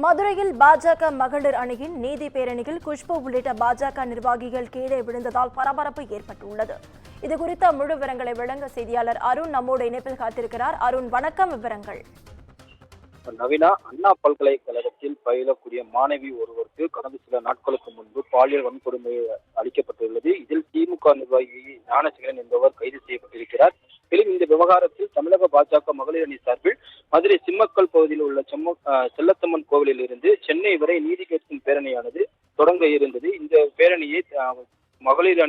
மதுரையில் பாஜக மகளிர் அணியின் நீதி பேரணியில் குஷ்பு உள்ளிட்ட பாஜக நிர்வாகிகள் கீழே விழுந்ததால் பரபரப்பு ஏற்பட்டுள்ளது. இதுகுறித்த முழு விவரங்களை வழங்க செய்தியாளர் அருண் நம்மோடு இணைப்பில் காத்திருக்கிறார். அருண், வணக்கம். விவரங்கள். நவீனா, அண்ணா பல்கலைக்கழகத்தில் பயிலக்கூடிய மாணவி ஒருவருக்கு கடந்த சில நாட்களுக்கு முன்பு பாலியல் வன்கொடுமை அளிக்கப்பட்டுள்ளது. இதில் திமுக நிர்வாகி ஞானசேகரன் என்பவர் கைது செய்யப்பட்டிருக்கிறார். மேலும் இந்த விவகாரத்தில் தமிழக பாஜக மகளிர் அணி சார்பில் மதுரை சிம்மக்கல் பகுதியில் உள்ள செல்லத்தம்மன் கோவிலில் இருந்து சென்னை வரை நீதி கேட்கும் பேரணியானது தொடங்க இருந்தது. இந்த பேரணியை மகளிர்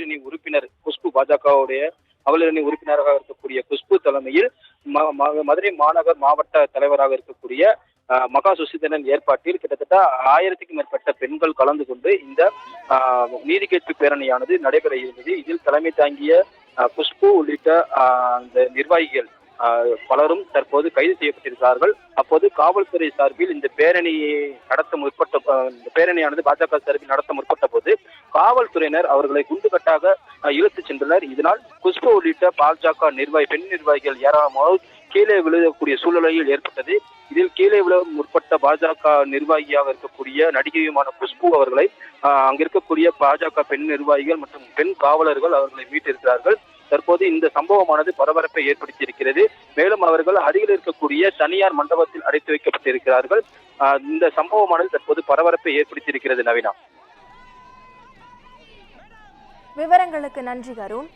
அணி உறுப்பினர் குஷ்பு, பாஜகவுடைய மகளிர் அணி உறுப்பினராக இருக்கக்கூடிய குஷ்பு தலைமையில் மதுரை மாநகர் மாவட்ட தலைவராக இருக்கக்கூடிய மகா சுசிதரன் ஏற்பாட்டில் கிட்டத்தட்ட 1000க்கும் மேற்பட்ட பெண்கள் கலந்து கொண்டு இந்த நீதி கேட்பு பேரணியானது நடைபெற இருந்தது. இதில் தலைமை தாங்கிய குஷ்பு உள்ளிட்ட அந்த நிர்வாகிகள் பலரும் தற்போது கைது செய்யப்பட்டிருக்கிறார்கள். அப்போது காவல்துறை சார்பில் இந்த பேரணியை பேரணியானது பாஜக சார்பில் நடத்த முற்பட்ட போது காவல்துறையினர் அவர்களை குண்டுகட்டாக இழுத்துச் சென்றனர். இதனால் குஷ்பு உள்ளிட்ட பாஜக பெண் நிர்வாகிகள் ஏராளமாக கீழே விழுகக்கூடிய சூழ்நிலையில் ஏற்பட்டது. இதில் கீழே விழ முற்பட்ட பாஜக நிர்வாகியாக இருக்கக்கூடிய நடிகையுமான குஷ்பு அவர்களை அங்கிருக்கக்கூடிய பாஜக பெண் நிர்வாகிகள் மற்றும் பெண் காவலர்கள் அவர்களை மீட்டிருக்கிறார்கள். தற்போது இந்த சம்பவமானது பரபரப்பை ஏற்படுத்தியிருக்கிறது. மேலும் அவர்கள் அருகில் இருக்கக்கூடிய தனியார் மண்டபத்தில் அடைத்து வைக்கப்பட்டிருக்கிறார்கள். இந்த சம்பவமானது தற்போது பரபரப்பை ஏற்படுத்தியிருக்கிறது. நவீனா, விவரங்களுக்கு நன்றி அருண்.